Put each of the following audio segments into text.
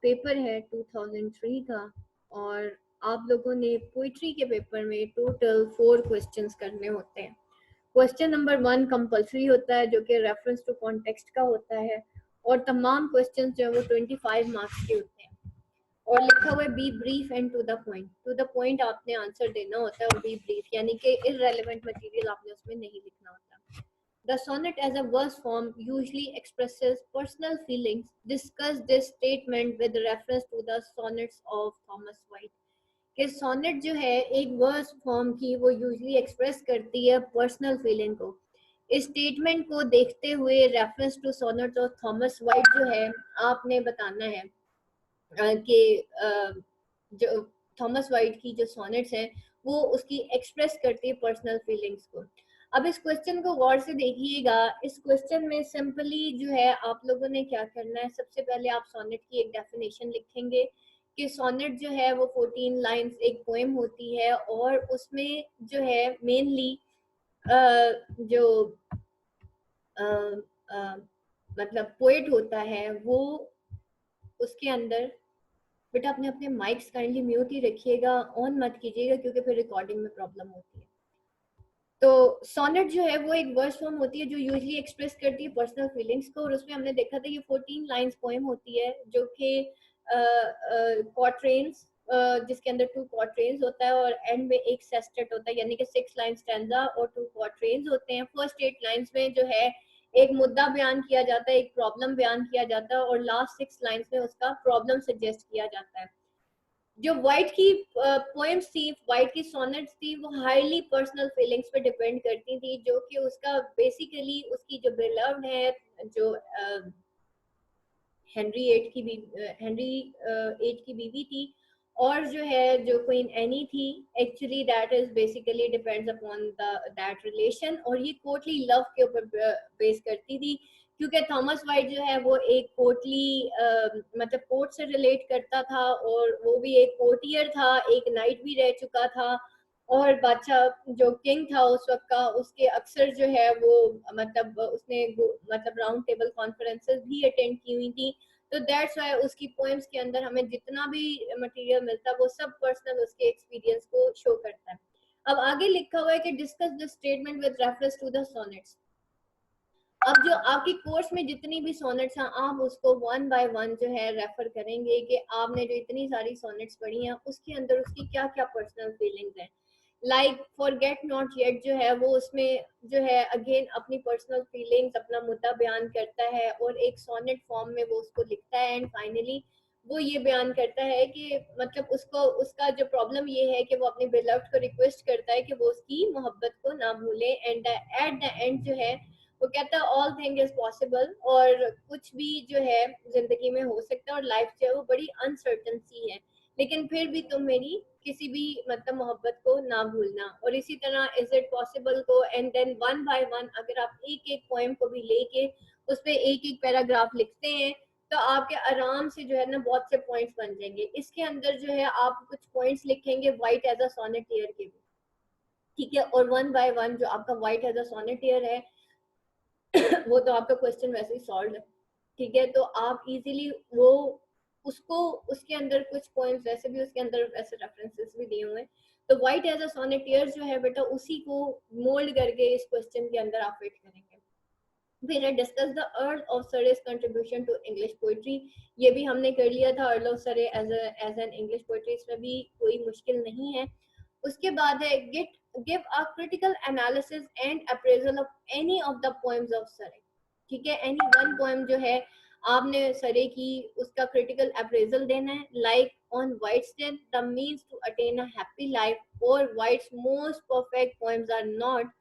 Paper है 2003 का और आप लोगों ने पोइट्री के पेपर में टोटल 4 क्वेश्चंस करने होते हैं। क्वेश्चन नंबर 1 कंपलसरी होता है जो कि रेफरेंस टू कॉन्टेक्स्ट का होता है और तमाम क्वेश्चंस जो है वो 25 मार्क्स के होते हैं और लिखा हुआ है be brief and to the point आपने आंसर देना होता है और बी ब्रीफ यानी कि इररेलेवेंट मटेरियल आपने उसमें नहीं लिखना होता। The sonnet as a verse form usually expresses personal feelings. Discuss this statement with reference to the sonnets of Thomas White. कि सोनेट जो है एक वर्स फॉर्म की वो यूजली एक्सप्रेस करती है पर्सनल फीलिंग को। इस स्टेटमेंट को देखते हुए reference to sonnet of Thomas Wyatt जो है आपने बताना है कि जो थॉमस वाइट की जो सोनेट्स हैं वो उसकी एक्सप्रेस करती है पर्सनल फीलिंग्स को। अब इस क्वेश्चन को गौर से देखिएगा। इस क्वेश्चन में सिंपली जो है आप लोगों ने क्या करना है, सबसे पहले आप सोनेट की एक डेफिनेशन लिखेंगे कि सोनेट जो है वो 14 लाइंस एक पोएम होती है और उसमें जो है मेनली जो मतलब पोएट होता है वो उसके अंदर, बेटा अपने अपने माइक्स काइंडली म्यूट ही रखिएगा, ऑन मत कीजिएगा क्योंकि फिर रिकॉर्डिंग में प्रॉब्लम होती है। तो सोनेट जो है वो एक वर्स फॉर्म होती है जो यूजली एक्सप्रेस करती है पर्सनल फीलिंग्स को और उसमें हमने देखा था ये 14 लाइंस पोएम होती है जो कि क्वाट्रेन्स जिसके अंदर 2 क्वाट्रेन्स होता है और एंड में एक सेस्टेट होता है यानी कि 6 लाइन स्टैंजा और 2 क्वाट्रेन्स होते हैं। फर्स्ट 8 लाइंस में जो है एक मुद्दा बयान किया जाता है, एक प्रॉब्लम बयान किया जाता है और लास्ट 6 लाइंस में उसका प्रॉब्लम सजेस्ट किया जाता है। जो वाइट की पोएम्स थी, वाइट की सोनेट्स थी, वो हाईली पर्सनल फीलिंग्स पे डिपेंड करती थी जो कि उसका बेसिकली उसकी जो बिलव्ड है जो हेनरी एट की बीवी थी और जो है जो क्वीन एनी थी, actually that is basically depends upon that relation और ये कोर्टली लव के ऊपर बेस करती थी क्योंकि थॉमस वाइट जो है वो एक कोर्टली मतलब कोर्ट से रिलेट करता था और वो भी एक कोर्टियर था, एक नाइट भी रह चुका था और बादशाह जो किंग था उस वक्त का उसके अक्सर जो है वो मतलब उसने मतलब राउंड टेबल कॉन्फ्रेंसेस भी अटेंड की हुई थी। तो दैट्स वाई उसकी पोएम्स के अंदर हमें जितना भी मटेरियल मिलता है वो सब पर्सनल उसके एक्सपीरियंस को शो करता है। अब आगे लिखा हुआ है कि discuss the statement with reference to the sonnets. अब जो आपकी कोर्स में जितनी भी सोनेट्स हैं आप उसको 1 बाय 1 जो है रेफर करेंगे कि आपने जो इतनी सारी सोनेट्स पढ़ी हैं उसके अंदर उसकी क्या क्या पर्सनल फीलिंग्स हैं। लाइक फॉरगेट नॉट येट जो है वो उसमें जो है अगेन अपनी पर्सनल फीलिंग्स अपना मुद्दा बयान करता है और एक सोनेट फॉर्म में वो उसको लिखता है एंड फाइनली वो ये बयान करता है कि मतलब उसको उसका जो प्रॉब्लम ये है कि वो अपने बिलव्ड को रिक्वेस्ट करता है कि वो उसकी मोहब्बत को ना भूले एंड एट द एंड जो है वो कहता है ऑल थिंग इज पॉसिबल और कुछ भी जो है जिंदगी में हो सकता है और लाइफ जो है वो बड़ी अनसर्टन सी है लेकिन फिर भी तुम मेरी किसी भी मतलब मोहब्बत को ना भूलना। और इसी तरह इज इट पॉसिबल को एंड देन 1 बाय 1 अगर आप एक एक पोएम को भी लेके उस पर एक एक पैराग्राफ लिखते हैं तो आपके आराम से जो है ना बहुत से पॉइंट्स बन जाएंगे। इसके अंदर जो है आप कुछ पॉइंट्स लिखेंगे वाइट एज अ सोनेटियर के भी, ठीक है, और 1 बाय 1 जो आपका वाइट एज अ सोनेटियर है वो तो आपका क्वेश्चन वैसे ही सॉल्व है, ठीक है। तो आप इजीली वो उसको उसके अंदर कुछ पॉइंट्स वैसे भी उसके अंदर वैसे रेफरेंसेस भी दिए हुए हैं तो व्हाइट एज अ सोनेटियर जो है बेटा उसी को मोल्ड करके इस क्वेश्चन के अंदर आप फिट करेंगे। फिर है discuss the earl of Surrey's contribution to English poetry. ये भी हमने कर लिया था, earl of Surrey as an English poetry, इसमें भी कोई मुश्किल नहीं है। उसके बाद है get give a critical analysis and appraisal of any of the poems of Surrey, ठीक है। एनी वन पोएम जो है आपने सरे की उसका क्रिटिकल अप्रेजल देना है। Like on Wyatt's death the means to attain a happy life और Wyatt's most perfect poems are not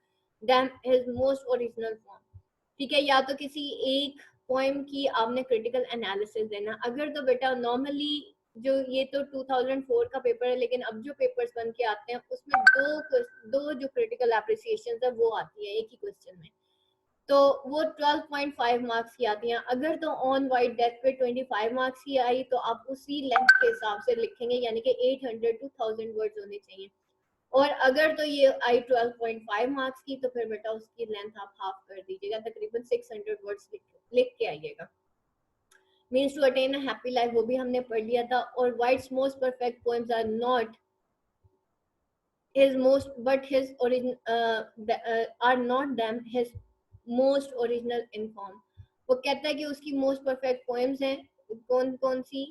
them his most original form, ठीक है। या तो किसी एक पोएम की आपने क्रिटिकल एनालिसिस देना। अगर तो बेटा नॉर्मली जो ये तो 2004 का पेपर है लेकिन अब जो पेपर्स बन के आते हैं उसमें दो जो क्रिटिकल एप्रिसिएशन है वो आती है एक ही क्वेश्चन में, तो वो 12.5 मार्क्स की आती हैं। अगर तो ऑन वाइट डेथ पे 25 मार्क्स की आई तो आप उसी लेंथ के हिसाब से लिखेंगे यानी कि 800 to 1000 वर्ड्स होने चाहिए। और अगर तो ये आई 12.5 मार्क्स की तो फिर बेटा उसकी लेंथ आप हाफ कर दीजिएगा, तकरीबन 600 वर्ड्स लिख के आइएगा। Means to attain a happy life, वो भी हमने पढ़ लिया था। और Wyatt's most perfect poems are not his most but his origin are not them his most original in form। वो कहता है कि उसकी मोस्ट परफेक्ट पोएम्स हैं कौन कौन सी,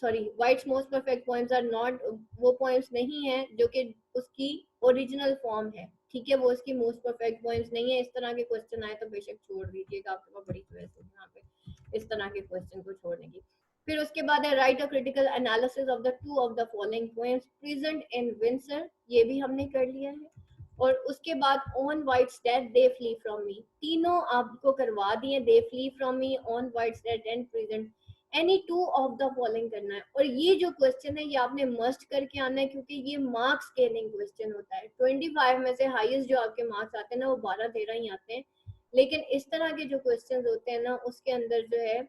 sorry, Wyatt's most perfect poems are not, वो पोएम्स नहीं है जो कि उसकी ओरिजिनल फॉर्म है, ठीक है, वो उसकी मोस्ट परफेक्ट पोएम्स नहीं है। इस तरह के क्वेश्चन आए तो बेशक छोड़ दीजिएगा, आपके पास बड़ी चॉइस है यहाँ पे इस तरह के क्वेश्चन को छोड़ने की। फिर उसके बाद है write a critical analysis of the two of the following poems present in Windsor, ये भी हमने कर लिया है। और उसके बाद on Wyatt's death they flee from me, तीनों आपको करवा दिए, they flee from me, on Wyatt's death and present, any two of the following करना है। और ये जो क्वेश्चन है ये आपने मस्ट करके आना है, क्योंकि ये मार्क्स स्केलिंग क्वेश्चन होता है। 25 में से हाईएस्ट जो आपके मार्क्स आते हैं ना वो 12-13 ही आते हैं, लेकिन इस तरह के जो क्वेश्चन होते हैं ना उसके अंदर जो है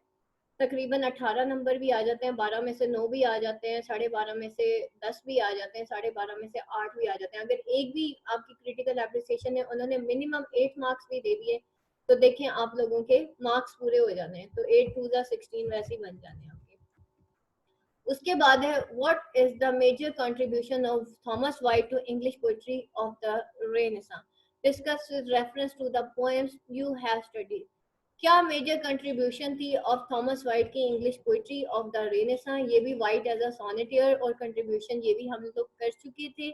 तकरीबन 18 नंबर भी आ जाते हैं, 12 में से 9 भी आ जाते हैं, 12.5 में से 10 भी आ जाते हैं, 12.5 में से 8 भी आ जाते हैं। अगर एक भी आपकी क्रिटिकल एप्रिसिएशन है उन्होंने मिनिमम 8 मार्क्स भी दे दिए तो देखें आप लोगों के मार्क्स पूरे हो जाने हैं, तो 8 2 16 वैसे ही बन जाने हैं आपके। उसके बाद है what is the major contribution of Thomas Wyatt to English poetry of the Renaissance, discuss with reference to the poems you have studied. क्या मेजर कंट्रीब्यूशन थी ऑफ थॉमस वाइट की English poetry of the Renaissance, ये भी white as a सोनेटियर और contribution ये भी हम लोग कर चुके थे।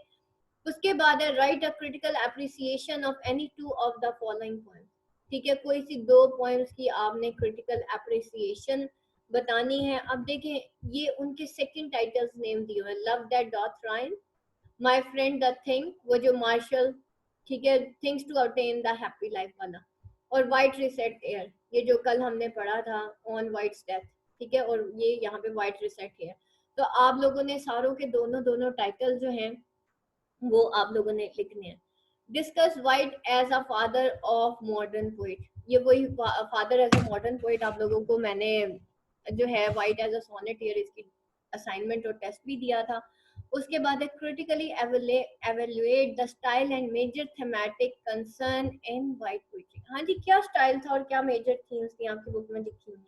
उसके बाद है write a critical appreciation of any two of the following poems, ठीक है, कोई सी दो पोएम्स की आपने क्रिटिकल एप्रिसिएशन बतानी है। अब देखें ये उनके सेकंड टाइटल्स नेम दिए हुए, love that doth reign, my friend the thing, वो जो मार्शल, ठीक है, things to attain the happy life वाला, और वाइट रिसेट एयर, ये जो कल हमने पढ़ा था ऑन वाइट डेथ, ठीक है, और ये यहाँ पे वाइट रिसेट एयर। तो आप लोगों ने सारों के दोनों दोनों टाइटल जो हैं वो आप लोगों ने लिखने हैं। Discuss Wyatt as a father of modern poet, ये वही father as a modern poet आप लोगों को मैंने जो है वाइट एज अ सोनेटियर इसकी असाइनमेंट और टेस्ट भी दिया था। उसके बाद है critically evaluate the style and major thematic concern in Wyatt poetry. हाँ जी, क्या स्टाइल था और क्या मेजर थीम्स थी आपकी बुक में लिखी हुई है,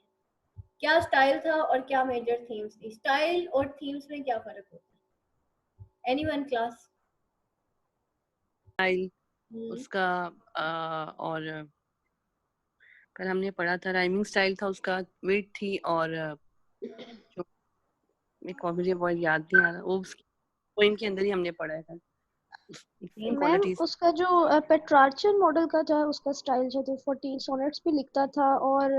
क्या स्टाइल था और क्या मेजर थीम्स थी, स्टाइल और थीम्स में क्या फर्क होता है, एनीवन क्लास? स्टाइल उसका और कल हमने पढ़ा था राइमिंग स्टाइल था उसका, वेट थी, और जो एक और मुझे बहुत याद नहीं आ रहा, वो पोएम के अंदर ही हमने पढ़ा है कल। मैम उसका जो पेट्रार्चल मॉडल का था उसका स्टाइल जो था 14 सोनेट्स भी लिखता था और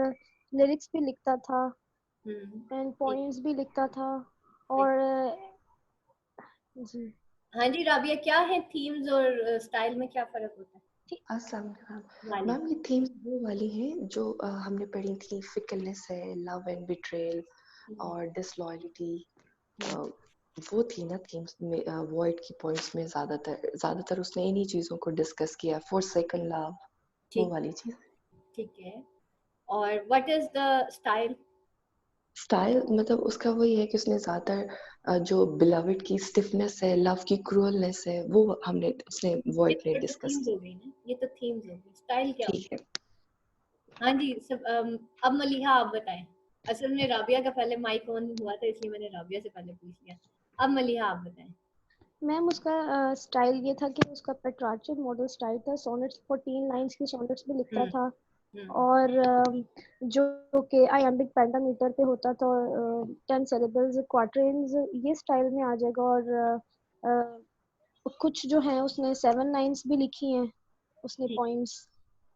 लिरिक्स भी लिखता था एंड पोएम्स भी लिखता था और जी। हाँ जी राबिया, क्या है थीम्स और स्टाइल में क्या फर्क होता है? अस्सलाम वालेकुम मैम, ये थीम्स वो वाली हैं जो हमने पढ़ी थी, फिकलनेस है, लव एंड बिट्रेयल और डिसलॉयल्टी, वो थी ना थीम्स में। वॉइड की पॉइंट्स में ज्यादातर उसने इन्हीं चीजों को डिस्कस किया, फॉर सेकंड लव, वो वाली चीज। ठीक है, और what is the style? Style मतलब उसका वही है कि उसने ज्यादातर जो बिलवड की स्टिफनेस है, लव की क्रूअलनेस है, वो उसने वॉइड ने डिस्कस हो गई ना, ये तो थीम्स हो गई, स्टाइल क्या ठीक है। हाँ जी सब, अब मलिहा आप बताएं। असल में राबिया का पहले माइक ऑन हुआ था इसलिए मैंने राबिया से पहले पूछ लिया। अब मलिहा आप बताएं। मैम उसका स्टाइल ये था कि उसका पेट्रार्चल मॉडल स्टाइल था, सोनेट्स 14 लाइंस की सोनेट्स भी लिखता था और जो कि आयम्बिक पेंटामीटर पे होता था, 10 सिलेबल्स क्वार्टरेन्स ये स्टाइल में आ जाएगा। और कुछ जो है उसने 7 लाइंस भी लिखी हैं उसने पोइम्स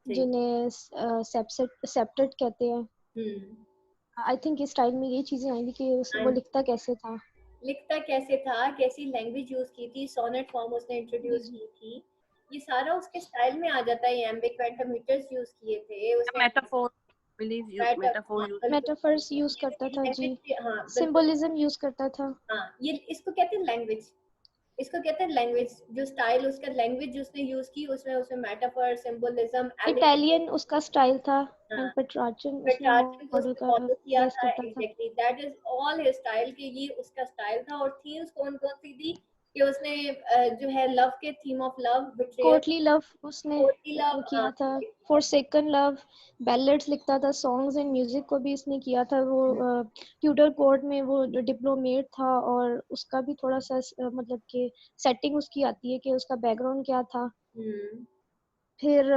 जिन्हें सेप्टेट कहते हैं। आई थिंक इस स्टाइल में ये चीजें आएंगी कि वो लिखता कैसे था, कैसी लैंग्वेज यूज की थी, सोनेट फॉर्म उसने इंट्रोड्यूस की थी, ये सारा उसके स्टाइल में आ जाता है। एम्बिक पेंटामीटर्स यूज किए थे उसने, मेटाफर्स यूज करता था जी, सिंबलिज्म यूज करता था। हाँ, ये इसको कहते हैं लैंग्वेज, इसको कहते हैं लैंग्वेज। जो स्टाइल उसका लैंग्वेज उसने यूज की उसमें मेटाफर, सिंबलिज्म, इटालियन उसका स्टाइल था एंड पेट्रार्चन उसने मॉडल का किया बेस था। करता था। Exactly that is all his style, कि ये उसका स्टाइल था। और थीम्स कौन कौन सी थी? कि उसने जो है लव के theme of love, betrayal, courtly love उसने कोर्टली लव किया था, फॉरसेकन लव, बैलेट्स लिखता था, सॉन्ग्स एंड म्यूजिक को भी इसने किया था। वो ट्यूडर कोर्ट में वो डिप्लोमेट था और उसका भी थोड़ा सा मतलब कि सेटिंग उसकी आती है कि उसका बैकग्राउंड क्या था। फिर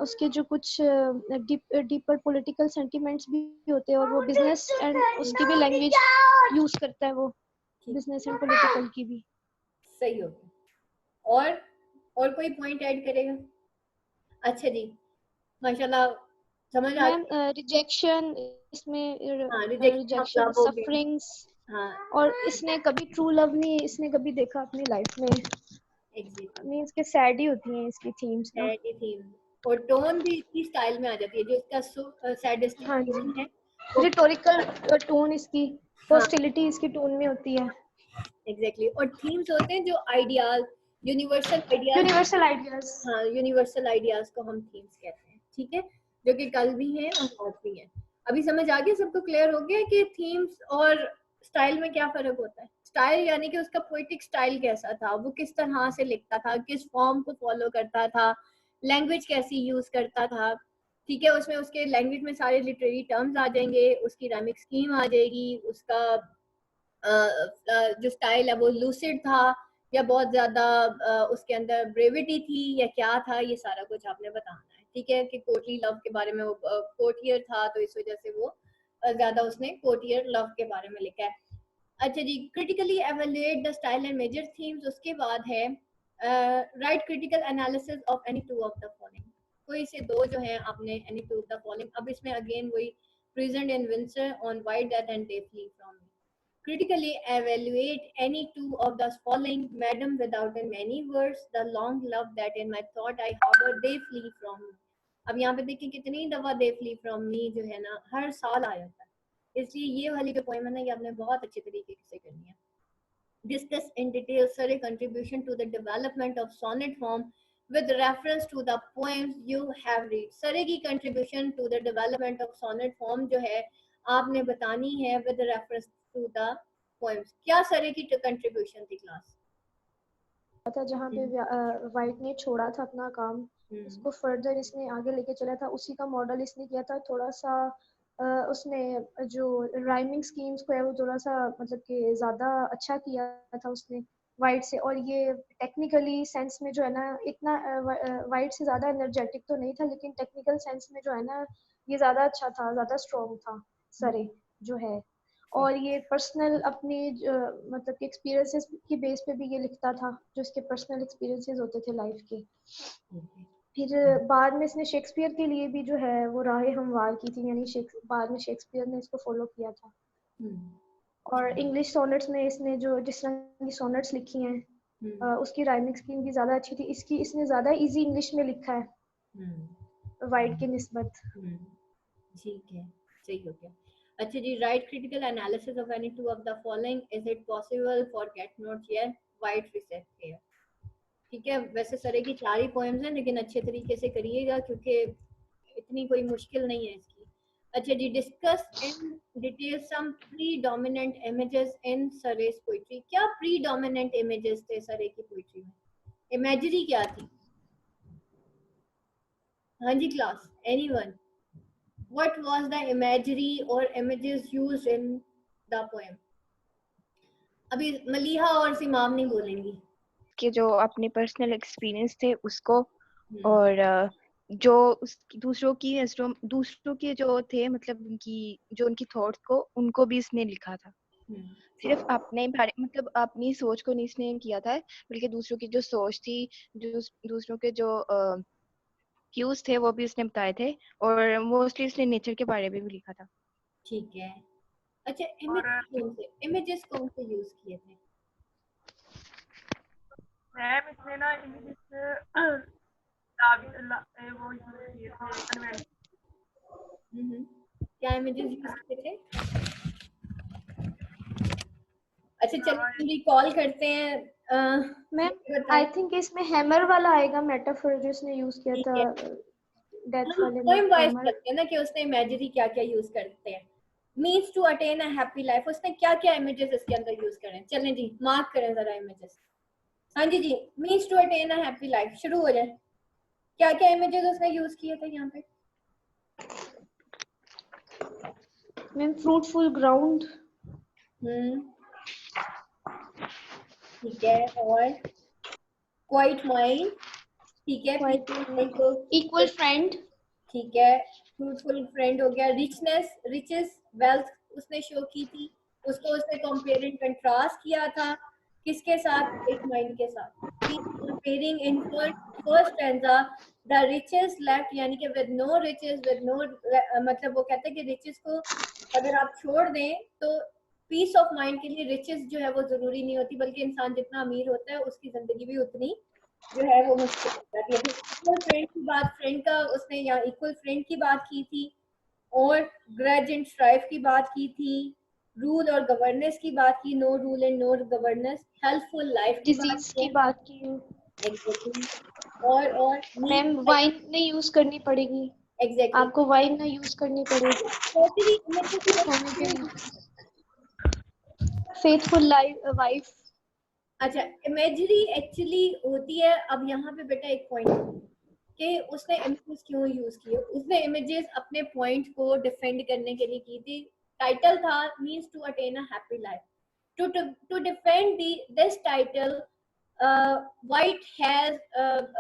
उसके जो कुछ डीपर पॉलिटिकल सेंटिमेंट्स भी होते हैं और वो बिजनेस एंड उसकी भी लैंग्वेज यूज करता है, वो बिजनेस एंड पॉलिटिकल की भी। सही हो गया। और कोई पॉइंट ऐड करेगा? अच्छा जी, माशाल्लाह समझ आ मैम रिजेक्शन इसमें, हाँ, रिजेक्शन ऑफ रिजेक्शन, लव हो गया। सफरिंग्स, हाँ और इसने कभी ट्रू लव नहीं इसने कभी देखा अपनी लाइफ में। एग्जैक्टली, मींस के सैड ही होती हैं इसकी थीम्स ना। सैड थीम और टोन भी इसकी स्टाइल में आ जाती है, जो इसका सैडेस्ट हाँ टोन जी, है वो। रिटोरिकल टोन इसकी, हाँ हॉस्टिलिटी इसकी टोन में होती है। एग्जैक्टली, और थीम्स होते हैं जो ideas, universal ideas. Universal ideas. हाँ, यूनिवर्सल आइडियाज को हम थीम्स कहते हैं, ठीक है, जो कि कल भी हैं और आज भी हैं। अभी समझ आ गया, सबको क्लियर हो गया कि थीम्स और स्टाइल में क्या फर्क होता है? स्टाइल यानी कि उसका पोएटिक स्टाइल कैसा था, वो किस तरह से लिखता था, किस फॉर्म को फॉलो करता था, लैंग्वेज कैसी यूज करता था, ठीक है, उसमें उसके लैंग्वेज में सारे लिटरेरी टर्म्स आ जाएंगे, उसकी राइमिंग स्कीम आ जाएगी, उसका जो स्टाइल है वो लूसिड था या बहुत ज्यादा उसके अंदर ब्रेविटी थी या क्या था, ये सारा कुछ आपने बताना है, ठीक है, कि कोर्टली लव के बारे में, वो कोर्टियर था तो इस वजह से वो ज्यादा उसने कोर्टियर लव के बारे में लिखा है। अच्छा जी, critically evaluate the style and major themes, उसके बाद है write critical analysis of any two of the following. कोई से दो जो है आपने any two of the following, अब इसमें अगेन वही present in winter on Wyatt death and they flee from me. Critically evaluate any two of the following, madam, without in many words, the long love that in my thought I harbor, they flee from me. अब यहाँ पे देखिए कितनी दफा they flee from me जो है ना हर साल आ जाता है, इसलिए ये वाली जो पोएम है ना ये आपने बहुत अच्छे तरीके से करनी है। Discuss in detail Surrey contribution to the development of sonnet form with reference to the poems you have read. Surrey की contribution to the development of sonnet form जो है आपने बतानी है with reference to the poems। क्या Surrey की contribution थी class? था जहाँ पे वाइट ने छोड़ा था अपना काम, उसको फर्दर इसने आगे लेके चला था, उसी का मॉडल इसने किया था। थोड़ा सा उसने जो राइमिंग स्कीम्स को है वो थोड़ा सा मतलब कि ज़्यादा अच्छा किया था उसने वाइट से, और ये टेक्निकली सेंस में जो है ना इतना वाइट से ज़्यादा एनर्जेटिक तो नहीं था, लेकिन टेक्निकल सेंस में जो है ना ये ज़्यादा अच्छा था, ज़्यादा स्ट्रॉन्ग था सरे जो है। और ये पर्सनल अपनी मतलब कि एक्सपीरियंसेस की बेस पे भी ये लिखता था, जो इसके पर्सनल एक्सपीरियंसेस होते थे लाइफ के। फिर बाद में इसने शेक्सपियर के लिए भी जो है वो राहें हमवार की थी, यानी बाद में शेक्सपियर ने इसको फॉलो किया था। और इंग्लिश सोनेट्स में इसने जो जिस तरह की सोनेट्स लिखी हैं उसकी राइमिंग स्कीम भी ज़्यादा अच्छी थी, इसने ज़्यादा इजी इंग्लिश में लिखा है वाइट के निस्बत। ठीक है, सही हो गया। अच्छा जी, write critical analysis of any two of the following, is it possible for get note here, Wyatt reset here. ठीक है, वैसे सरे की 4 ही पोएम्स हैं लेकिन अच्छे तरीके से करिएगा क्योंकि इतनी कोई मुश्किल नहीं है इसकी। अच्छा जी, discuss in detail some predominant images in Surrey's poetry. क्या प्रीडोमिनेंट इमेजेस थे सरे की पोइट्री में? इमेजरी क्या थी? हाँ जी class, anyone? What was the imagery or images used in the poem? अभी मलिहा और सिमाम नहीं बोलेंगी। कि जो अपने पर्सनल एक्सपीरियंस थे उसको, और जो दूसरों की जो थे मतलब उनकी थॉट्स को उनको भी इसने लिखा था। सिर्फ अपने बारे मतलब अपनी सोच को नहीं इसने किया था, बल्कि दूसरों की जो सोच थी, जो दूसरों के जो व्यूज थे वो भी उसने बताए थे, और मोस्टली उसने नेचर के बारे में भी लिखा था। ठीक है। अच्छा, इमेजेस कौन से यूज किए थे? मैम इसने ना इमेजेस वो यूज किए थे। क्या इमेजेस यूज किए थे? अच्छा चलिए रिकॉल करते हैं। मैम आई थिंक इसमें हैमर वाला आएगा मेटाफर जो इसने यूज किया था डेथ वाले में। पोएम वाइज करते हैं ना कि उसने इमेजरी क्या क्या यूज करते हैं। Means to attain a happy life, उसने क्या क्या इमेजेस इसके अंदर यूज करें? चलें जी, मार्क करें जरा इमेजेस। हाँ जी जी, means to attain a happy life. शुरू हो जाए। क्या क्या इमेजेस उसने यूज किए थे यहाँ पे? मैम फ्रूटफुल ग्राउंड, ठीक है। और क्वाइट माइंड, ठीक है। क्वाइट एक इक्वल फ्रेंड, ठीक है, फ्रूटफुल फ्रेंड हो गया। रिचनेस, रिचेस, वेल्थ उसने शो की थी। उसको उसने कंपेयर एंड कंट्रास्ट किया था किसके साथ? क्वाइट माइंड के साथ। Comparing in first stanza the riches left, यानी कि with no riches, with no, मतलब वो कहते हैं कि रिचेस को अगर आप छोड़ दें तो पीस ऑफ माइंड के लिए रिचेस जो है वो जरूरी नहीं होती, बल्कि इंसान जितना अमीर होता है उसकी जिंदगी भी उतनी जो है वो मुश्किल हो जाती है। फिर इक्वल फ्रेंड की बात, फ्रेंड का उसने यहाँ इक्वल फ्रेंड की बात की थी, और ग्रज एंड स्ट्राइफ की बात की थी, रूल और गवर्नेंस की बात की, no rule and no governance, helpful life की बात डिजीज की। की बात की है। एग्जैक्टली। और मैम वाइन नहीं यूज करनी पड़ेगी, एग्जैक्टली। आपको वाइन ना यूज करनी पड़ेगी सर्जरी इमेजेस होने के लिए। फेथफुल वाइफ, अच्छा, इमेजरी एक्चुअली होती है। अब यहाँ पे बेटा एक पॉइंट कि उसने इमेजेस क्यों यूज किए। उसने इमेजेस अपने पॉइंट को डिफेंड करने के लिए की थी। टाइटल था means to attain a happy life. To defend this title, Wyatt has,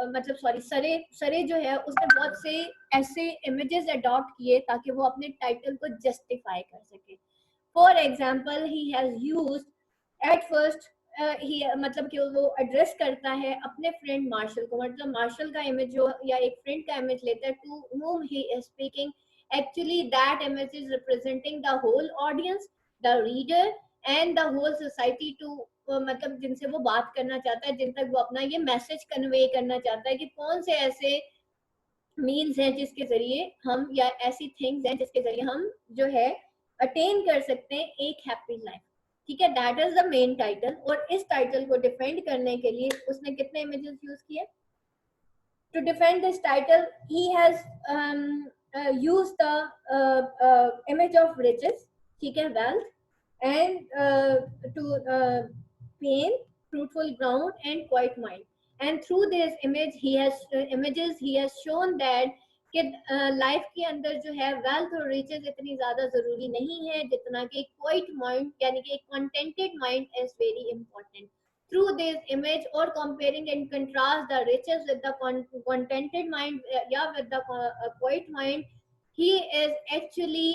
मतलब सॉरी, सरे सरे जो है उसने बहुत से ऐसे इमेजेस अडॉप्ट किए ताकि वो अपने टाइटल को जस्टिफाई कर सके। For example, he has used at first, he मतलब कि वो एड्रेस करता है अपने फ्रेंड मार्शल को, मतलब मार्शल का इमेज जो या एक फ्रेंड का इमेज लेता है, to whom he is speaking, actually that image is representing the whole audience, the reader and the whole society to, मतलब जिनसे वो बात करना चाहता है, जिन तक वो अपना ये मैसेज कन्वे करना चाहता है कि कौन से ऐसे मीन्स हैं जिसके जरिए हम, या ऐसी थिंग्स हैं जिसके जरिए हम जो है अटेन कर सकते हैं एक हैप्पी लाइफ। ठीक है, that is the main title. और इस टाइटल को डिफेंड करने के लिए उसने कितने इमेजेस यूज किए? To defend this title he has used the image of riches, ठीक है, wealth, and to pain, fruitful ground and quiet mind. And through this images he has shown that कि life के अंदर जो है wealth और riches इतनी ज्यादा जरूरी नहीं है जितना कि क्वाइट माइंड, यानी कि एक contented mind is very important. Through this image और comparing and contrast the riches with the contented mind या with the quiet mind, he is actually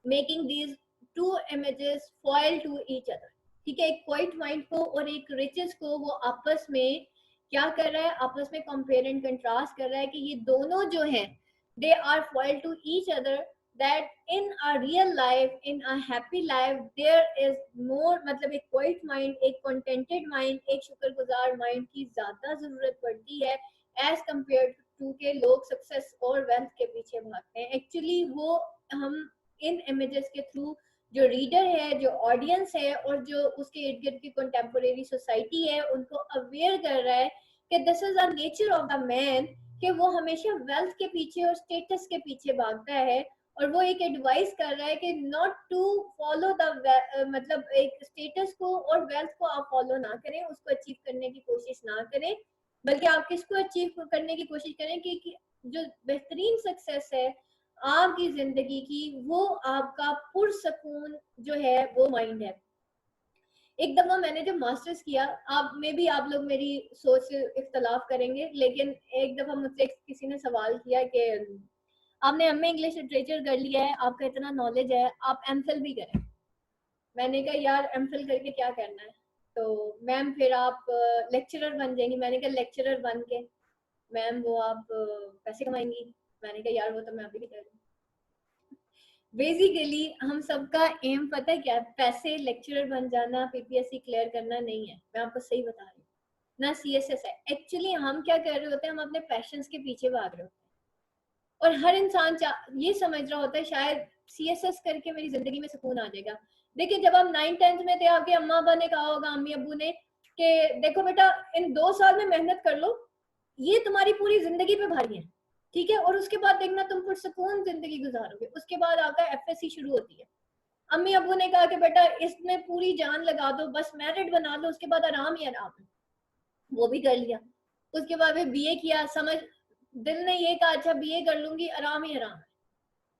making these two images foil to each other। ठीक है, एक quite mind को और एक riches को वो आपस में क्या कर रहा है? आपस में कंपेयर एंड कंट्रास्ट कर रहा है कि ये दोनों जो हैं they are foil to each other, that in a real life, in a happy life, there is more, मतलब एक क्वाइट माइंड, एक कंटेंटेड माइंड, एक शुक्रगुजार माइंड की ज्यादा जरूरत पड़ती है एज कम्पेयर टू के लोग सक्सेस और वेल्थ के पीछे भागते हैं। एक्चुअली वो हम इन इमेजेस के थ्रू जो रीडर है, जो ऑडियंस है और जो उसके इर्द गिर्द की कंटेम्पोरेरी सोसाइटी है, उनको अवेयर कर रहा है कि this is a nature of the man, कि वो हमेशा वेल्थ के पीछे और स्टेटस के पीछे भागता है। और वो एक एडवाइस कर रहा है कि नॉट टू फॉलो द, मतलब एक स्टेटस को और वेल्थ को आप फॉलो ना करें, उसको अचीव करने की कोशिश ना करें, बल्कि आप किसको अचीव करने की कोशिश करें कि जो बेहतरीन सक्सेस है आपकी जिंदगी की, वो आपका पुरसकून जो है वो माइंड है। एक दफा मैंने जब मास्टर्स किया, आप में भी आप लोग मेरी सोच से इख्तलाफ करेंगे, लेकिन एक दफा मुझसे किसी ने सवाल किया कि आपने एमए इंग्लिश लिटरेचर कर लिया है, आपका इतना नॉलेज है, आप एमफिल भी करें। मैंने कहा यार एमफिल करके क्या करना है? तो मैम फिर आप लेक्चरर बन जाएंगी। मैंने कहा लेक्चरर बन के मैम वो आप पैसे कमाएंगी? मैंने कहा यार वो तो मैं अभी भी कर रही हूँ। बेसिकली हम सबका एम पता है क्या? पैसे, लेक्चरर बन जाना, पीपीएससी क्लियर करना नहीं है। मैं आपको सही बता रही हूँ, ना सीएसएस है। एक्चुअली हम क्या कर रहे होते हैं? हम अपने पैशंस के पीछे भाग रहे होते हैं, और हर इंसान ये समझ रहा होता है शायद सीएसएस करके मेरी जिंदगी में सुकून आ जाएगा। देखिए, जब आप 9th-10th में थे, आपके अम्मा अब्बा ने कहा होगा, अम्मी अब्बू ने, कि देखो बेटा इन 2 साल में मेहनत कर लो, ये तुम्हारी पूरी जिंदगी पे भारी है, ठीक है, और उसके बाद देखना तुम पुरसुकून जिंदगी गुजारोगे। उसके बाद आपका एफएससी शुरू होती है। अम्मी अब्बू ने कहा कि बेटा इसमें पूरी जान लगा दो, बस मेरिट बना लो, उसके बाद आराम ही आराम है। वो भी कर लिया। उसके बाद फिर बीए किया, समझ दिल ने ये कहा अच्छा बीए कर लूंगी, आराम ही आराम है।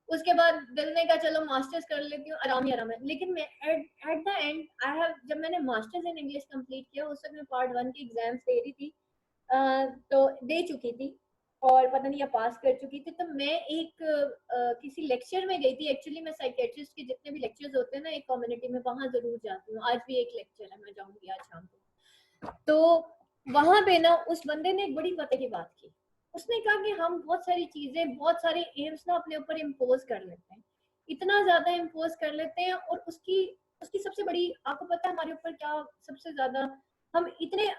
उसके बाद दिल ने कहा चलो मास्टर्स कर लेती हूँ, आराम ही आराम है। लेकिन मैं at the and I have, जब मैंने मास्टर्स इन इंग्लिश कंप्लीट किया उस वक्त मैं पार्ट 1 की एग्जाम्स दे रही थी, तो दे चुकी थी और पता नहीं या पास कर चुकी थी। तो मैं एक किसी लेक्चर में गई थी। एक्चुअली मैं साइकेट्रिस्ट के जितने भी लेक्चर्स होते हैं ना एक कम्युनिटी में, वहां जरूर जाती हूँ। आज भी एक लेक्चर है, मैं जाऊंगी आज शाम को। तो वहां पे ना उस बंदे ने एक बड़ी पते की बात की। उसने कहा कि हम बहुत सारी चीजें, बहुत सारे एम्स ना अपने ऊपर इम्पोज कर लेते हैं, इतना ज्यादा इम्पोज कर लेते हैं। और उसकी उसकी सबसे बड़ी, आपको पता है हमारे ऊपर क्या सबसे ज्यादा, हम इतने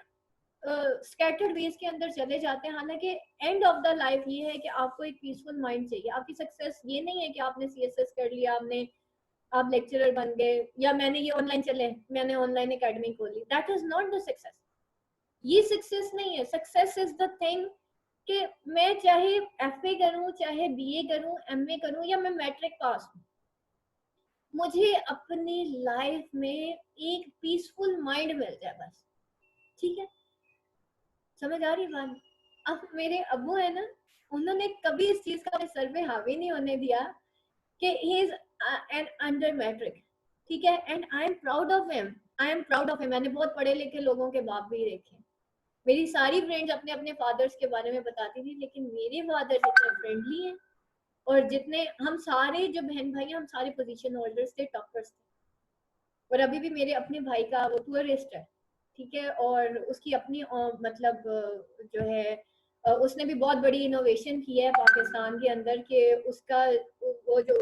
स्कैटर्ड वेज के अंदर चले जाते हैं। हालांकि एंड ऑफ द लाइफ ये है कि आपको एक पीसफुल माइंड चाहिए। आपकी सक्सेस ये नहीं है कि आपने सीएसएस कर लिया, आप लेक्चरर बन गए, या मैंने ये ऑनलाइन चले, मैंने ऑनलाइन एकेडमी खोली। That is not the success. ये सक्सेस नहीं है। सक्सेस इज द थिंग कि मैं चाहे एफए करूं, चाहे बीए करूं, एमए करूं, या मैं मैट्रिक पास हूं, मुझे अपनी लाइफ में एक पीसफुल माइंड मिल जाए बस। ठीक है, समझ आ रही बात? अब मेरे अब्बू है ना, उन्होंने कभी इस चीज का अपने सर पे हावी नहीं होने दिया कि he is an under matric. ठीक है, and I am proud of him, I am proud of him. मैंने बहुत पढ़े लिखे लोगों के बाप भी देखे। मेरी सारी फ्रेंड्स अपने अपने फादर्स के बारे में बताती थी, लेकिन मेरे फादर जितने फ्रेंडली हैं और जितने, हम सारे जो बहन भाई हैं हम सारे पोजीशन होल्डर्स थे, टॉपर्स थे। और अभी भी मेरे अपने भाई का वो टूरिस्ट है, ठीक है, और उसकी अपनी मतलब जो है उसने भी बहुत बड़ी इनोवेशन की है पाकिस्तान के अंदर, कि उसका वो जो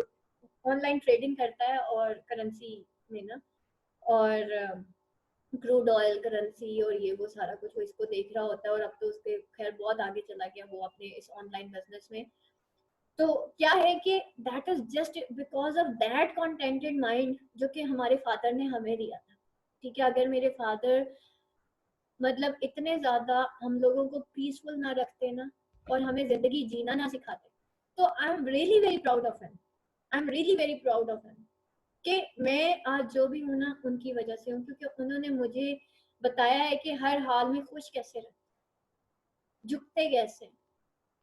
ऑनलाइन ट्रेडिंग करता है और करेंसी में ना, और क्रूड ऑयल करेंसी और ये वो सारा कुछ वो इसको देख रहा होता है। और अब तो उसके खैर बहुत आगे चला गया वो अपने इस ऑनलाइन बिजनेस में। तो क्या है कि that is just because of that contented mind जो कि हमारे फादर ने हमें दिया था। ठीक है, अगर मेरे फादर मतलब इतने ज्यादा हम लोगों को पीसफुल ना रखते ना और हमें जिंदगी जीना ना सिखाते, तो I am really very proud of him. I am really very proud of him कि मैं आज जो भी हूँ ना उनकी वजह से हूँ, क्योंकि उन्होंने मुझे बताया है कि हर हाल में खुश कैसे रहे, झुकते कैसे।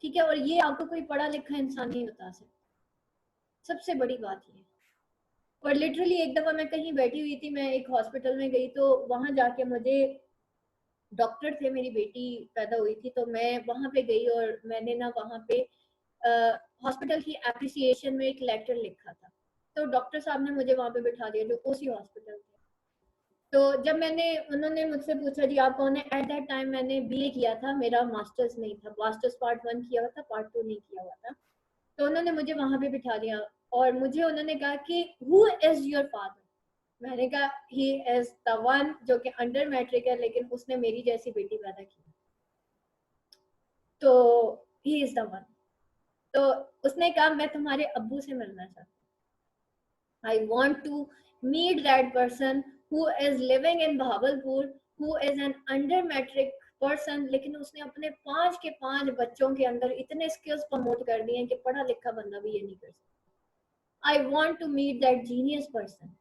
ठीक है, और ये आपको कोई पढ़ा लिखा इंसान नहीं बता सकता। सबसे बड़ी बात ये। और लिटरली एक दफा मैं कहीं बैठी हुई थी, मैं एक हॉस्पिटल में गई, तो वहां जाके मुझे डॉक्टर थे, मेरी बेटी पैदा हुई थी, तो मैं वहां पे गई और मैंने ना वहां पे हॉस्पिटल की एप्रिसिएशन में एक लेटर लिखा था। तो डॉक्टर साहब ने मुझे वहां पे बिठा दिया जो उसी हॉस्पिटल थे। तो जब उन्होंने मुझसे पूछा जी आप कौन है, एट दैट टाइम मैंने बीए किया था, मेरा मास्टर्स नहीं था, मास्टर्स पार्ट 1 किया हुआ था, पार्ट 2 नहीं किया हुआ था। तो उन्होंने मुझे वहां पे बिठा दिया और मुझे उन्होंने कहा कि हु इज योर फादर। मैंने कहा ही इज द वन जो कि अंडर मैट्रिक है, लेकिन उसने मेरी जैसी बेटी पैदा की, तो ही इज द वन। तो उसने कहा मैं तुम्हारे अब्बू से मिलना चाहता हूँ, I want to meet that person who is living in Bahawalpur, who is an under matric person, लेकिन उसने अपने 5 के 5 बच्चों के अंदर इतने स्किल्स प्रमोट कर दिए हैं कि पढ़ा लिखा बंदा भी ये नहीं कर सकता। I want to meet that genius person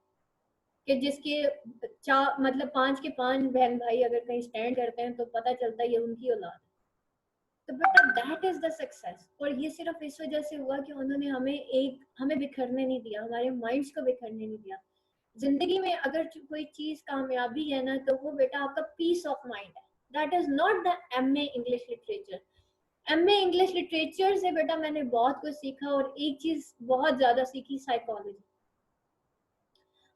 कि जिसके मतलब 5 के 5 बहन भाई अगर कहीं स्टैंड करते हैं तो पता चलता है ये उनकी औलाद है। तो बेटा दैट इज द सक्सेस। और ये सिर्फ इस वजह से हुआ कि उन्होंने हमें बिखरने नहीं दिया, हमारे माइंड्स को बिखरने नहीं दिया। जिंदगी में अगर कोई चीज कामयाबी है ना, तो वो बेटा आपका पीस ऑफ माइंड है। That is not the MA English literature. MA English literature से बेटा मैंने बहुत कुछ सीखा, और एक चीज बहुत ज्यादा सीखी, साइकोलॉजी।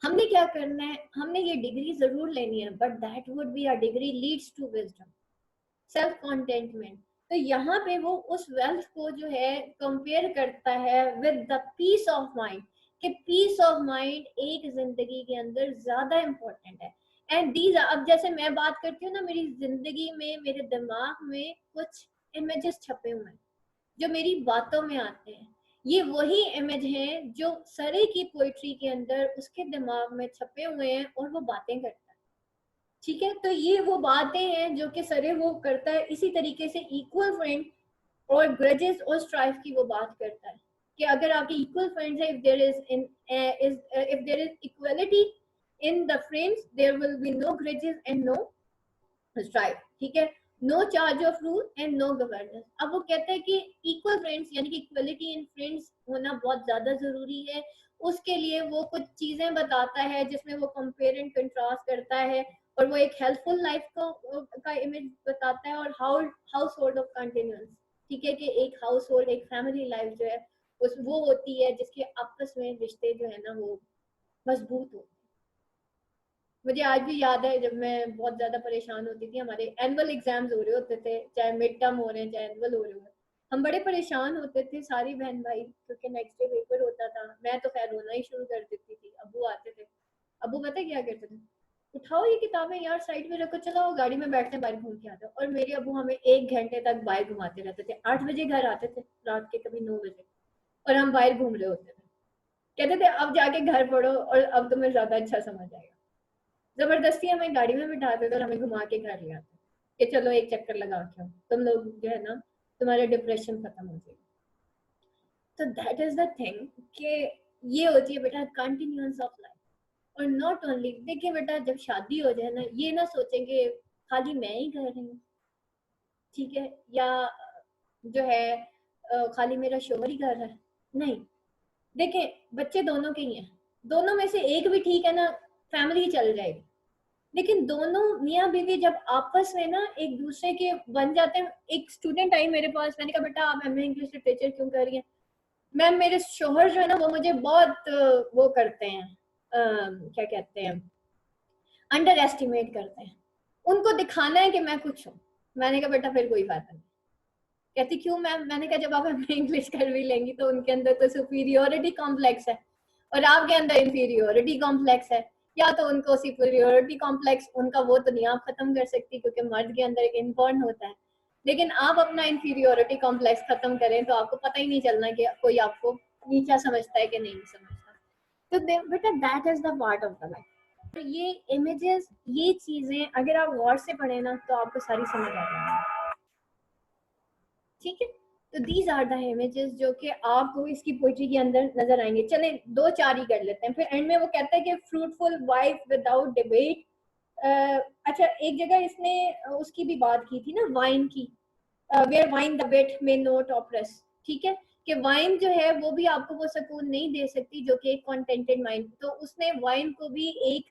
हमने क्या करना है, हमने ये डिग्री जरूर लेनी है, but that would be a degree leads to wisdom, self contentment. तो यहाँ पे वो उस वेल्थ को जो है कंपेयर करता है with the peace of mind, कि पीस ऑफ माइंड एक जिंदगी के अंदर ज्यादा इंपॉर्टेंट है। एंड दीज, अब जैसे मैं बात करती हूँ ना, मेरी जिंदगी में मेरे दिमाग में कुछ इमेजेस छपे हुए हैं जो मेरी बातों में आते हैं। ये वही इमेज हैं जो सरे की पोइट्री के अंदर उसके दिमाग में छपे हुए हैं और वो बातें करता है। ठीक है, तो ये वो बातें हैं जो कि सरे वो करता है। इसी तरीके से इक्वल फ्रेंड और ग्रजेस और स्ट्राइफ की वो बात करता है कि अगर आपके इक्वल फ्रेंड्स है, if there is equality in the frames, there will be no grudges and no strive, ठीक है, no charge of rule and no governance. अब वो कहते हैं कि इक्वल फ्रेंड्स यानी कि इक्वलिटी इन फ्रेंड्स होना बहुत ज्यादा जरूरी है। उसके लिए वो कुछ चीजें बताता है जिसमें वो कंपेयर एंड कंट्रास्ट करता है, और वो एक हेल्पफुल लाइफ का इमेज बताता है, और हाउस होल्ड ऑफ कंटिन्यूअंस, ठीक है, कि एक हाउस होल्ड, एक फैमिली लाइफ जो है उस वो होती है जिसके आपस में रिश्ते जो है ना वो मजबूत हो। मुझे आज भी याद है जब मैं बहुत ज्यादा परेशान होती थी, हमारे एनुअल एग्जाम्स हो रहे होते थे, चाहे मिड टर्म हो रहे हैं चाहे एनुअल हो रहे हो, हम बड़े परेशान होते थे सारी बहन भाई, क्योंकि नेक्स्ट डे पेपर होता था। मैं तो खैर रोना ही शुरू कर देती थी। अब्बू आते थे, अब्बू पता है क्या करते थे, उठाओ ये किताबें यार साइड में रखो, चलाओ गाड़ी में बैठते बाहर घूम के आते। और मेरे अब्बू हमें 1 घंटे तक बाहर घुमाते रहते थे। 8 बजे घर आते थे रात के, कभी 9 बजे, और हम बाहर घूम रहे होते थे। कहते थे अब जाके घर पढ़ो और अब तुम्हें ज्यादा अच्छा समझ आएगा। जबरदस्ती हमें गाड़ी में बिठाते थे और हमें घुमा के घर ले आते कि चलो एक चक्कर लगा के आओ, तुम लोग जो है ना तुम्हारा डिप्रेशन खत्म हो जाएगा। तो दैट इज द थिंग कि ये होती है बेटा कंटिन्यूअंस ऑफ लाइफ। और नॉट ओनली, देखिए बेटा जब शादी हो जाए ना, ये ना सोचेंगे खाली मैं ही कर रही हूँ, ठीक है, या जो है खाली मेरा शोहर ही कर रहा है। नहीं, देखें बच्चे दोनों के ही हैं, दोनों में से एक भी ठीक है ना, फैमिली चल जाएगी। लेकिन दोनों मियाँ बीवी जब आपस में ना एक दूसरे के बन जाते हैं। एक स्टूडेंट आई मेरे पास, मैंने कहा बेटा आप एमए इंग्लिश लिटरेचर क्यों कर रही हैं? मैम मेरे शोहर जो है ना वो मुझे बहुत वो करते हैं, क्या कहते हैं, अंडर एस्टिमेट करते हैं, उनको दिखाना है कि मैं कुछ हूँ। मैंने कहा बेटा फिर कोई बात नहीं। कहती क्यों मैम? मैंने कहा जब आप एमए इंग्लिश कर भी लेंगी तो उनके अंदर तो सुपीरियोरिटी कॉम्प्लेक्स है और आपके अंदर इंफीरियोरिटी कॉम्प्लेक्स है। या तो उनको सुपीरियोरिटी कॉम्प्लेक्स उनका वो तो नहीं आप खत्म कर सकती, क्योंकि मर्द के अंदर एक इनबॉर्न होता है, लेकिन आप अपना इंफीरियोरिटी कॉम्प्लेक्स खत्म करें तो आपको पता ही नहीं चलना कि कोई आपको नीचा समझता है कि नहीं समझता। तो बेटा that is the part of the life. ये इमेजेस, ये चीजें अगर आप गौर से पढ़े ना तो आपको सारी समझ आ जाएगी, ठीक है। तो दीज आर द इमेजेस जो कि आपको इसकी पोइट्री के अंदर नजर आएंगे। चले 2-4 ही कर लेते हैं, फिर एंड में वो कहता है कि फ्रूटफुल वाइफ विदाउट डिबेट। अच्छा एक जगह इसने उसकी भी बात की थी ना, वाइन की, where wine the bit may not oppress, ठीक है, कि वाइन जो है वो भी आपको वो सुकून नहीं दे सकती जो कि एक कंटेंटेड माइंड। तो उसने वाइन को भी एक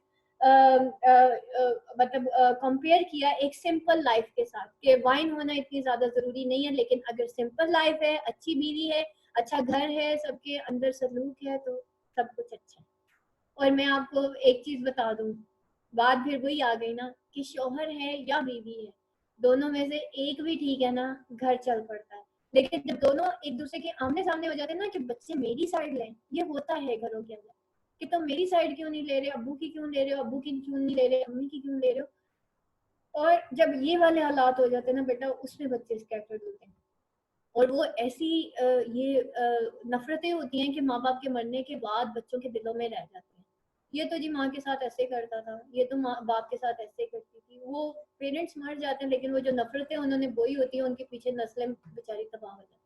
मतलब कंपेयर किया एक सिंपल लाइफ के साथ, कि वाइन होना इतनी ज्यादा जरूरी नहीं है, लेकिन अगर सिंपल लाइफ है, अच्छी बीवी है, अच्छा घर है, सबके अंदर सलूक है, तो सब कुछ अच्छा है। और मैं आपको एक चीज बता दूं, बात फिर वही आ गई ना कि शौहर है या बीवी है, दोनों में से एक भी ठीक है ना, घर चल पड़ता है। लेकिन जब दोनों एक दूसरे के आमने सामने हो जाते हैं ना कि बच्चे मेरी साइड लें, ये होता है घरों के अंदर कि तुम मेरी साइड क्यों नहीं ले रहे, अब्बू की क्यों ले रहे हो, अब्बू की क्यों नहीं ले रहे, अम्मी की क्यों ले रहे हो। और जब ये वाले हालात हो जाते हैं ना बेटा, उसमें बच्चे स्कैटर्ड होते हैं, और वो ऐसी ये नफरतें होती हैं कि माँ बाप के मरने के बाद बच्चों के दिलों में रह जाती हैं। ये तो जी माँ के साथ ऐसे करता था, ये तो माँ बाप के साथ ऐसे करती थी। वो पेरेंट्स मर जाते हैं, लेकिन वो जो नफरतें उन्होंने बोई होती है उनके पीछे नस्लें बेचारी तबाह हो जाती हैं।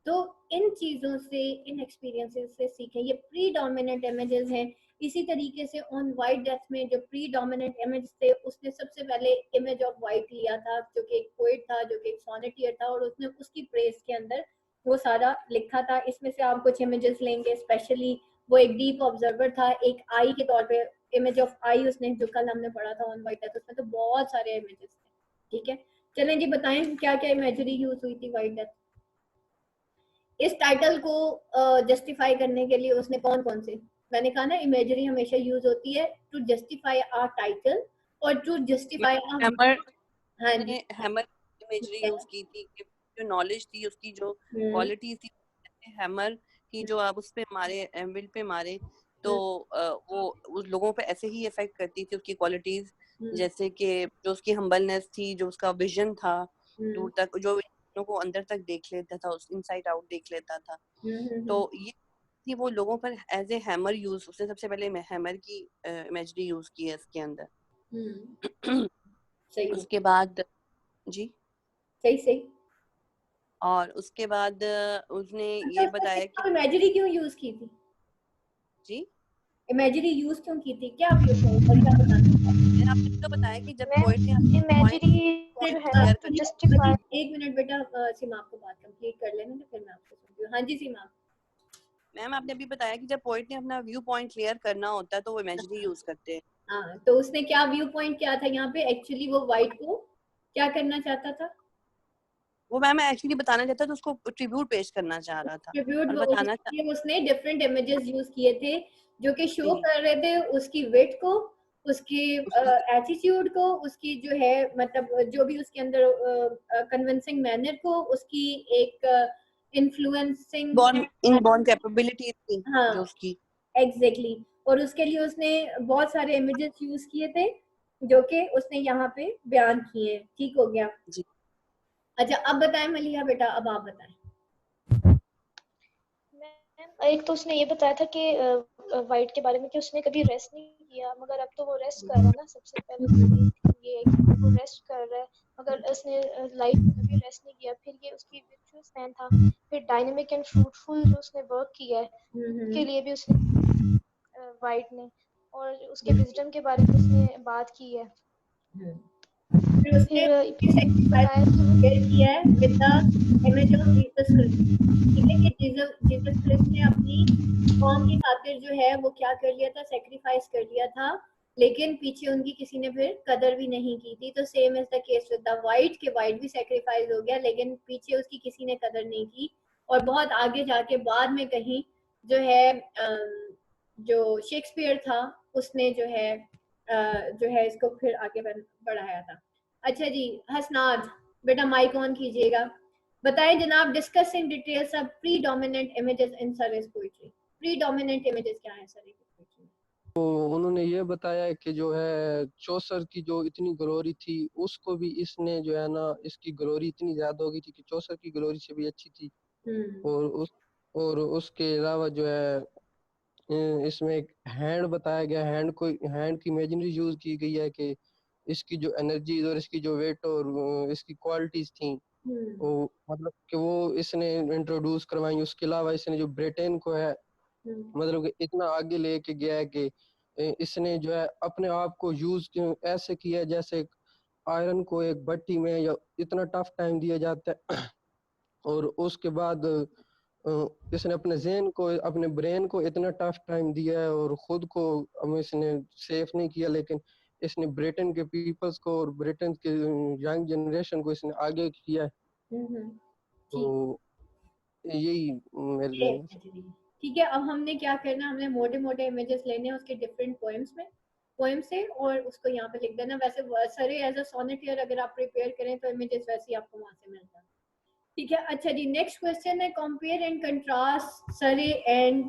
तो इन चीजों से, इन एक्सपीरियंसेस से सीखें। ये प्री डोमिनेंट इमेजेस हैं। इसी तरीके से ऑन वाइट डेथ में जो प्री डोमिनेंट इमेज थे, उसने सबसे पहले इमेज ऑफ वाइट लिया था, जो कि एक पोएट था, जो कि एक सोनेटियर था, और उसने उसकी प्रेस के अंदर वो सारा लिखा था। इसमें से आप कुछ इमेजेस लेंगे, स्पेशली वो एक डीप ऑब्जर्वर था, एक आई के तौर पे इमेज ऑफ आई उसने, जो कल हमने पढ़ा था ऑन वाइट डेथ, उसमें तो बहुत सारे इमेजेस थे, ठीक है। चलें जी बताएं क्या क्या इमेजरी यूज हुई थी वाइट डेथ। इस टाइटल को जस्टिफाई करने के लिए उसने कौन कौन से, मैंने कहा ना इमेजरी हमेशा यूज होती है टू जस्टिफाई आवर टाइटल और टू जस्टिफाई हैमर, हाँ जी, हैमर इमेजरी यूज की थी कि जो नॉलेज थी उसकी जो क्वालिटी थी, हैमर की जो आप उस पे मारे, एम्बिल पे मारे तो वो उस लोगों पे ऐसे ही इफेक्ट करती थी उसकी क्वालिटीज, जैसे कि जो उसकी हम्बलनेस थी, जो उसका विजन था दूर तक, जो को अंदर तक देख लेता था, उस इनसाइड आउट देख लेता था। तो ये थी वो लोगों पर एज ए हैमर यूज, उसने सबसे पहले हैमर की इमेजरी यूज की है इसके अंदर। सही उसके बाद जी सही और उसके बाद उसने अच्छा, ये बताया कि इमेजरी क्यों यूज की थी? जी इमेजरी यूज क्यों की थी, क्या व्यू पॉइंट और क्या बताना चाहते हैं? मैंने आपने तो बताया कि जब मैं पोएट ने अपनी इमेजिनरी जो है ना क्लियर जस्टिफाई एक मिनट बेटा, सीमा आपको बात कंप्लीट कर लेने दो, फिर मैं आपको सुनती हूँ। हाँ जी सीमा। मैम आपने अभी बताया कि जब पोएट ने अपना व्यू पॉइंट क्लियर करना होता है तो वो इमेजरी यूज करते हैं। हाँ, तो उसने क्या व्यू पॉइंट क्या था यहाँ पे, एक्चुअली वो वाइट को क्या करना चाहता था? वो मैम एक्चुअली बताना चाहता था, उसको ट्रिब्यूट पेश करना चाह रहा था ट्रिब्यूट और बताना उसने डिफरेंट इमेजेस यूज किए थे जो कि शो जी। कर रहे थे उसकी विट को, उसकी उसकी एटीट्यूड को, उसकी जो है मतलब जो भी उसके अंदर कन्विंसिंग मैनर को, उसकी एक इन्फ्लुएंसिंग इनबॉर्न कैपेबिलिटी थी हाँ जो उसकी। एग्जैक्टली और उसके लिए उसने बहुत सारे इमेजेस यूज किए थे जो कि उसने यहाँ पे बयान किए हैं। ठीक हो गया। जी। अच्छा अब बताएं मलिहा बेटा, अब आप बताएं। एक तो उसने ये बताया था कि वाइट के बारे में कि उसने कभी रेस्ट नहीं किया, मगर अब तो वो रेस्ट कर रहा है ना। सबसे पहले तो ये है कि वो रेस्ट कर रहा है, मगर उसने लाइफ में कभी रेस्ट नहीं किया। फिर ये उसकी विर्चुअस मैन था, फिर डायनेमिक एंड फ्रूटफुल जो उसने वर्क किया है उसके लिए भी उसने वाइट ने, और उसके विजडम के बारे में उसने बात की है। फिर उसने फिर बताया कि वो शेयर किया है with the image of Jesus Christ. ठीक है कि जीसस क्राइस्ट ने अपनी कौम की खातिर जो है वो क्या कर लिया था, सेक्रीफाइस कर लिया था, लेकिन पीछे उनकी किसी ने फिर कदर भी नहीं की थी। तो same is the case with the white, के वाइट भी सेक्रीफाइस हो गया लेकिन पीछे उसकी किसी ने कदर नहीं की, और बहुत आगे जाके बाद में कहीं जो है जो शेक्सपियर था उसने जो है इसको फिर आगे बढ़ाया था। अच्छा जी हसनाद बेटा माइक ऑन कीजिएगा। बताएं जनाब, डिस्कस इन डिटेल सब प्रीडोमिनेंट इमेजेस इन सरस पोएट्री। प्रीडोमिनेंट इमेजेस क्या है सर पोएट्री में? तो उन्होंने ये बताया कि जो है चौसर की जो इतनी ग्लोरी थी उसको भी इसने जो है ना, इसकी ग्लोरी इतनी ज्यादा हो गई थी कि चौसर की ग्लोरी से भी अच्छी थी। और उसके अलावा जो है इसमें एक हैंड बताया गया, हैंड की इमेजिनरी यूज की गई है कि इसकी जो एनर्जी और इसकी जो वेट और इसकी क्वालिटीज थी वो मतलब कि वो इसने इंट्रोड्यूस करवाई। उसके अलावा इसने जो ब्रिटेन को है मतलब कि इतना आगे लेके गया है कि इसने जो है अपने आप को यूज ऐसे किया है जैसे आयरन को एक भट्टी में या इतना टफ टाइम दिया जाता है। और उसके बाद इसने अपने ज़हन को, अपने ब्रेन को इतना टफ टाइम दिया है और खुद को इसने सेफ नहीं किया, लेकिन इसने ब्रिटेन के पीपल्स को और ब्रिटेन के यंग जनरेशन को इसने आगे किया है। तो यही मेरे ज़हन में। ठीक है, अब हमने क्या करना, हमने मोटे मोटे इमेजेस लेने हैं उसके डिफरेंट पोएम से और उसको यहाँ पे लिख देना। वैसे सरे एज अ सोनेटियर अगर आप प्रिपेयर करें तो इमेजेस वैसे ही आपको वहां से मिल जाए। ठीक है। अच्छा जी नेक्स्ट क्वेश्चन है, compare and contrast Surrey and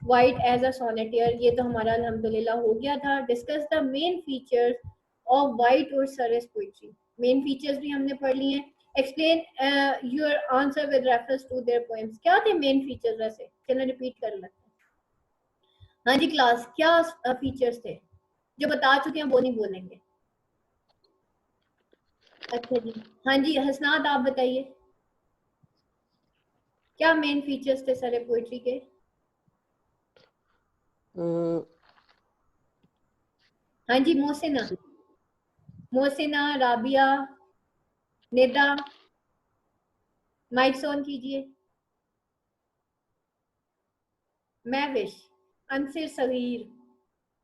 Wyatt as a sonneteer. ये तो हमारा अल्हम्दुलिल्लाह हो गया था। Discuss the main features of Wyatt और सरेस पोइट्री। मेन फीचर्स भी हमने पढ़ लिए हैं। Explain your answer with reference to their poems. क्या थे मेन फीचर्स वैसे, चलो रिपीट कर लेते हैं। हाँ जी क्लास, क्या फीचर्स थे? जो बता चुके हैं वो नहीं बोलेंगे। अच्छा जी हाँ जी हसनात आप बताइए, क्या मेन फीचर्स थे सारे पोइट्री के? हाँ जी मोहसिना राबिया निदा, माइक ऑन कीजिए। महविश अंसिर सगीर।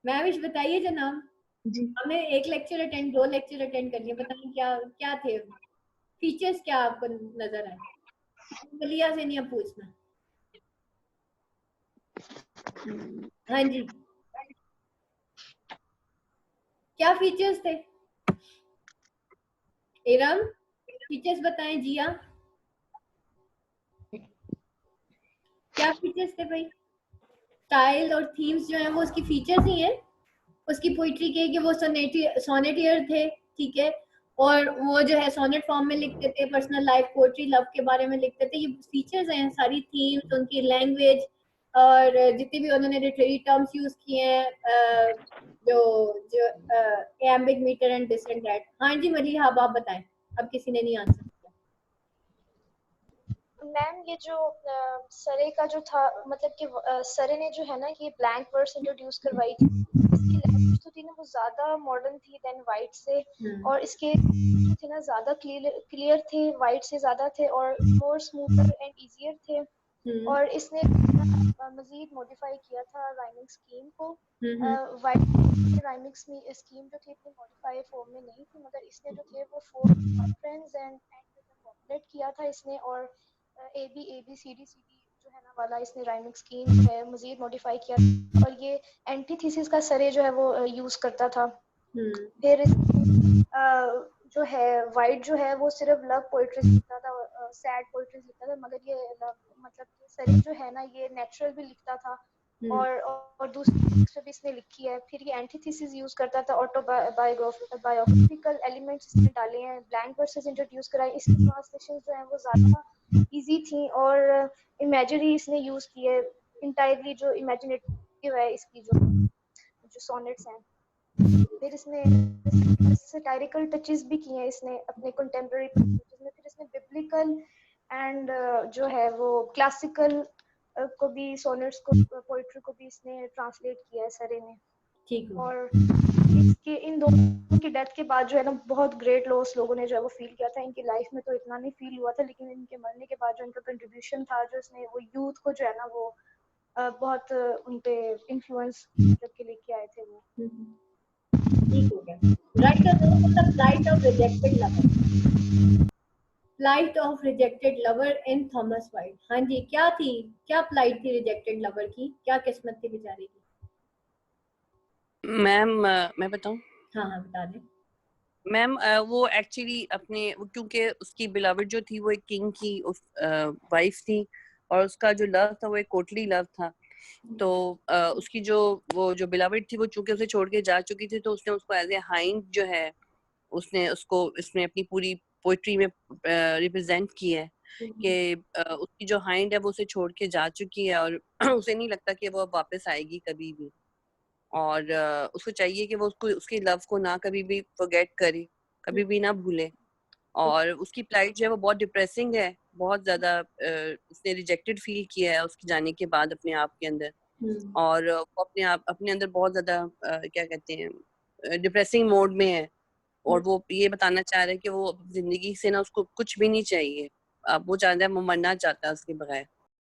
महविश बताइए जनाब, जी हमने एक लेक्चर अटेंड, 2 लेक्चर अटेंड कर लिए, बताइए क्या क्या थे फीचर्स, क्या आपको नजर आए? मलिया से नहीं अब पूछना। हाँ जी क्या फीचर्स थे? इरम फीचर्स बताएं। जिया क्या फीचर्स थे भाई? स्टाइल और थीम्स जो है वो उसकी फीचर्स ही हैं उसकी पोइट्री के, कि वो सोनेटियर थे। ठीक है, और वो जो है सोनेट फॉर्म में लिखते थे, पर्सनल लाइफ पोइट्री लव के बारे में लिखते थे। ये फीचर्स हैं सारी, थीम्स, उनकी लैंग्वेज और जितने भी उन्होंने लिटरेरी टर्म्स यूज किए हैं, जो जो iambic meter and this and that. हाँ जी मलिहा अब आप बताएं, अब किसी ने नहीं आंसर किया। मैम ये जो सरे का जो था मतलब कि सरे ने जो है ना कि ब्लैंक वर्स इंट्रोड्यूस करवाई थी, इसकी लैंग्वेज तो थी ना वो ज्यादा मॉडर्न थी देन वाइट से, और इसके जो थे ना ज्यादा क्लियर थे, वाइट से ज्यादा थे और मोर स्मूथर एंड इजियर थे। और इसने मजीद मॉडिफाई किया था राइमिंग स्कीम को। वाइट राइमिंग स्कीम जो थी इतनी मॉडिफाई फॉर्म में नहीं थी, मगर इसने जो थे वो 4 फ्रेंड्स एंड पॉपुलेट किया था इसने। और ए बी सी डी जो है ना वाला इसने राइमिंग स्कीम जो है मजीद मॉडिफाई किया था, और ये एंटीथेसिस का सरे जो है वो यूज करता था। फिर जो है वाइट जो है वो सिर्फ लव पोएट्री लिखता था, सैड पोएट्री लिखता था, मगर ये मतलब सरे जो है ना ये नेचुरल भी लिखता था और दूसरी बुक्स भी इसने लिखी है। फिर ये एंटीथेसिस यूज करता था, ऑटोबायोग्राफिकल एलिमेंट्स इसने डाले हैं, ब्लैंक वर्सेस इंट्रोड्यूस कराए। इसकी ट्रांसलेशन जो है वो ज्यादा इजी थी और इमेजिनरी इसने यूज की है, इंटायरली जो इमेजिनेटिव है इसकी जो सोनेट्स हैं। फिर इसने सैटारिकल टचेस भी किए हैं इसने अपने कंटेम्पररी जिसमें फिर इसने बिब्लिकल एंड जो है वो क्लासिकल को भी सोनेट्स को पोएट्री को भी इसने ट्रांसलेट किया है सरे ने। ठीक है। और इसके इन दोनों की डेथ के बाद जो है ना बहुत ग्रेट लॉस लोगों ने जो है वो फील किया था। इनकी लाइफ में तो इतना नहीं फील हुआ था, लेकिन इनके मरने के बाद जो इनका कंट्रीब्यूशन था जो इसने वो यूथ को जो है ना वो बहुत उनपे इन्फ्लुएंस करके लेके आए थे वो। ठीक हो गया। Right the flight of rejected lover, flight of rejected lover in Thomas white. हाँ जी, क्या फ्लाइट थी रिजेक्टेड लवर की, क्या किस्मत थी बेचारे की? मैम मैं बताऊं? हाँ बता दें। मैम वो एक्चुअली क्योंकि उसकी बिलवड जो थी वो एक किंग की वाइफ थी, और उसका जो लव था वो एक कोर्टली लव था। तो उसकी जो बिलवड थी वो चूंकि उसे छोड़ के जा चुकी थी, तो उसने उसको एज ए हाइंड जो है उसने उसको इसमें अपनी पूरी पोइट्री में रिप्रेजेंट किया है कि उसकी जो हाइंड है वो उसे छोड़ के जा चुकी है, और उसे नहीं लगता कि वो अब वापस आएगी कभी भी, और उसको चाहिए कि वो उसके लव को ना कभी भी फॉरगेट करे, कभी भी ना भूले। और उसकी प्लाइट जो है वो बहुत डिप्रेसिंग है, बहुत ज्यादा उसने रिजेक्टेड फील किया है उसके जाने के बाद अपने आप के अंदर, और वो अपने अंदर बहुत ज्यादा क्या कहते हैं डिप्रेसिंग मोड में है, और वो ये बताना चाह रहा है कि वो जिंदगी से ना उसको कुछ भी नहीं चाहिए, अब वो चाहता है, वो मरना चाहता है उसके बगैर।